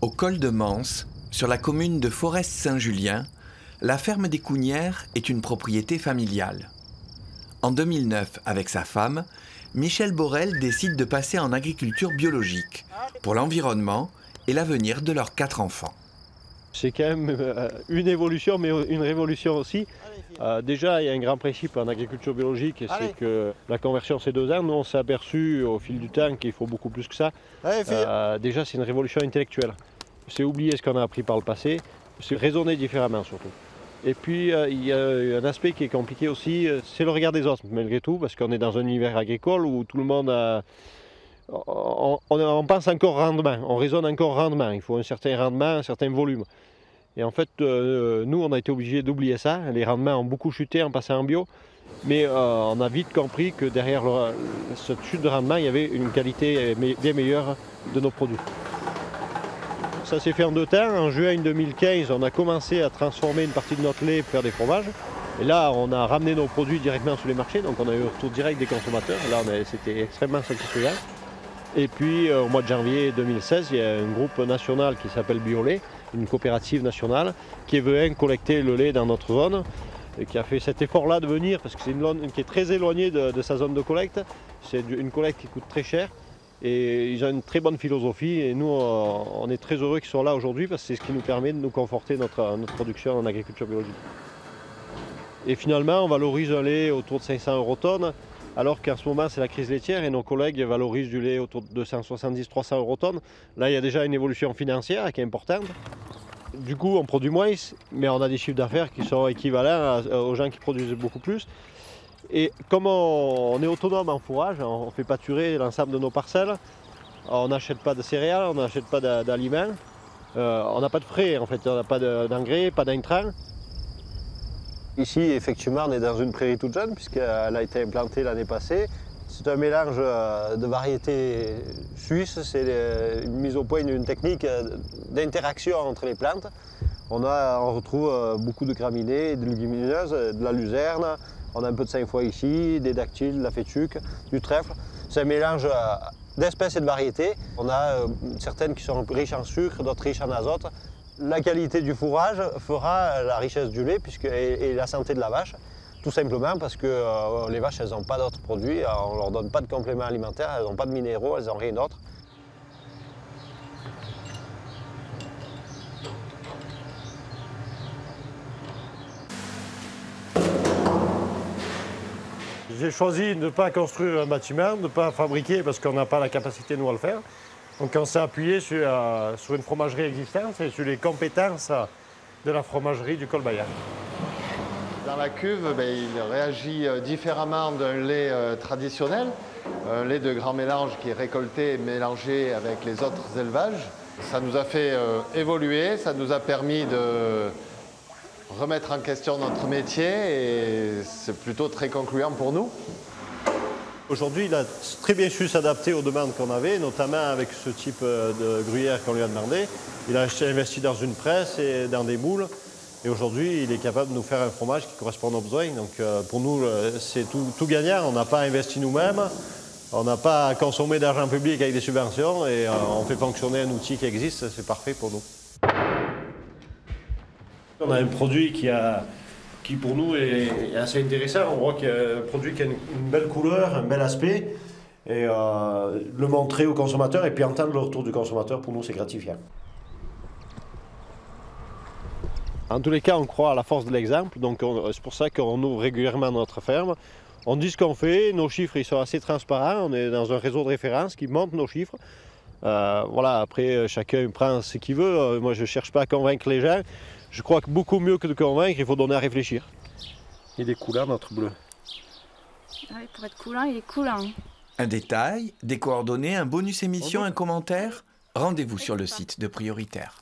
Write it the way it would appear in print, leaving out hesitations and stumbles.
Au col de Manse, sur la commune de Forest-Saint-Julien, la ferme des Cougnières est une propriété familiale. En 2009, avec sa femme, Michel Borel décide de passer en agriculture biologique pour l'environnement et l'avenir de leurs 4 enfants. C'est quand même une évolution, mais une révolution aussi. Déjà, il y a un grand principe en agriculture biologique, c'est que la conversion c'est 2 ans. Nous, on s'est aperçu au fil du temps qu'il faut beaucoup plus que ça. Déjà, c'est une révolution intellectuelle. C'est oublier ce qu'on a appris par le passé, c'est raisonner différemment surtout. Et puis, il y a un aspect qui est compliqué aussi, c'est le regard des autres, malgré tout, parce qu'on est dans un univers agricole où tout le monde a... On pense encore rendement, on raisonne encore rendement. Il faut un certain rendement, un certain volume. Et en fait, nous, on a été obligés d'oublier ça. Les rendements ont beaucoup chuté en passant en bio. Mais on a vite compris que derrière cette chute de rendement, il y avait une qualité bien meilleure de nos produits. Ça s'est fait en 2 temps. En juin 2015, on a commencé à transformer une partie de notre lait pour faire des fromages. Et là, on a ramené nos produits directement sur les marchés. Donc on a eu un retour direct des consommateurs. Là, c'était extrêmement satisfaisant. Et puis au mois de janvier 2016, il y a un groupe national qui s'appelle Biolait, une coopérative nationale, qui est venue collecter le lait dans notre zone et qui a fait cet effort-là de venir, parce que c'est une zone qui est très éloignée de sa zone de collecte. C'est une collecte qui coûte très cher et ils ont une très bonne philosophie. Et nous, on est très heureux qu'ils soient là aujourd'hui parce que c'est ce qui nous permet de nous conforter notre production en agriculture biologique. Et finalement, on valorise un lait autour de 500 € tonne. Alors qu'en ce moment, c'est la crise laitière et nos collègues valorisent du lait autour de 270-300 € tonne. Là, il y a déjà une évolution financière qui est importante. Du coup, on produit moins, mais on a des chiffres d'affaires qui sont équivalents aux gens qui produisent beaucoup plus. Et comme on est autonome en fourrage, on fait pâturer l'ensemble de nos parcelles, on n'achète pas de céréales, on n'achète pas d'aliments, on n'a pas de frais, en fait, on n'a pas d'engrais, pas d'intrants. Ici, effectivement, on est dans une prairie toute jeune puisqu'elle a été implantée l'année passée. C'est un mélange de variétés suisses, c'est une mise au point d'une technique d'interaction entre les plantes. On retrouve beaucoup de graminées, de légumineuses, de la luzerne, on a un peu de sainfoin ici, des dactyles, de la fétuque, du trèfle. C'est un mélange d'espèces et de variétés. On a certaines qui sont riches en sucre, d'autres riches en azote. La qualité du fourrage fera la richesse du lait et la santé de la vache, tout simplement parce que les vaches, elles n'ont pas d'autres produits, on ne leur donne pas de compléments alimentaires, elles n'ont pas de minéraux, elles n'ont rien d'autre. J'ai choisi de ne pas construire un bâtiment, de ne pas fabriquer parce qu'on n'a pas la capacité nous à le faire. Donc on s'est appuyé sur une fromagerie existante et sur les compétences de la fromagerie du col Bayard. Dans la cuve, il réagit différemment d'un lait traditionnel, un lait de grand mélange qui est récolté et mélangé avec les autres élevages. Ça nous a fait évoluer, ça nous a permis de remettre en question notre métier et c'est plutôt très concluant pour nous. Aujourd'hui, il a très bien su s'adapter aux demandes qu'on avait, notamment avec ce type de gruyère qu'on lui a demandé. Il a investi dans une presse et dans des moules. Et aujourd'hui, il est capable de nous faire un fromage qui correspond à nos besoins. Donc pour nous, c'est tout gagnant. On n'a pas investi nous-mêmes, on n'a pas consommé d'argent public avec des subventions et on fait fonctionner un outil qui existe, c'est parfait pour nous. On a un produit qui pour nous est assez intéressant. On voit qu'il y a un produit qui a une belle couleur, un bel aspect. Et le montrer au consommateur et puis entendre le retour du consommateur, pour nous, c'est gratifiant. En tous les cas, on croit à la force de l'exemple. Donc c'est pour ça qu'on ouvre régulièrement notre ferme. On dit ce qu'on fait, nos chiffres ils sont assez transparents. On est dans un réseau de référence qui montre nos chiffres. Voilà, après, chacun prend ce qu'il veut. Moi, je ne cherche pas à convaincre les gens. Je crois que beaucoup mieux que de convaincre, il faut donner à réfléchir. Il est coulant, notre bleu. Ah oui, pour être coulant, il est coulant. Un détail, des coordonnées, un bonus émission, un commentaire, rendez-vous sur le site de Prioritaire.